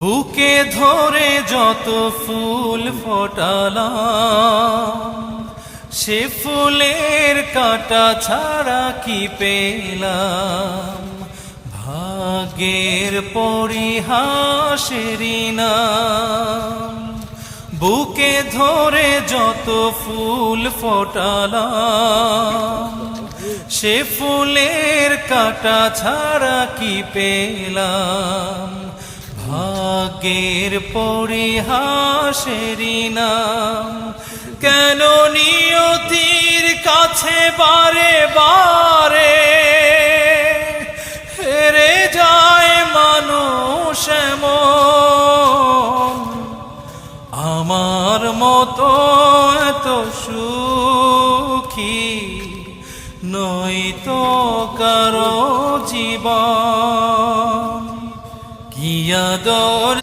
বুকে ধরে যত ফুল ফোটালাম, সে ফুলের কাঁটা ছাড়া কি পেলাম। ভাগ্যের পরিহাসেরই নাম। বুকে ধরে যত ফুল ফোটালাম, সে ফুলের কাঁটা ছাড়া কি পেলাম। ভাগ্যের পরিহাসেরই নাম। কেন নিয়তির কাছে বারে বারে হেরে যায় মানুষ এমন। আমার মতো এত সুখী নয়তো কারো জীবন। কি আদর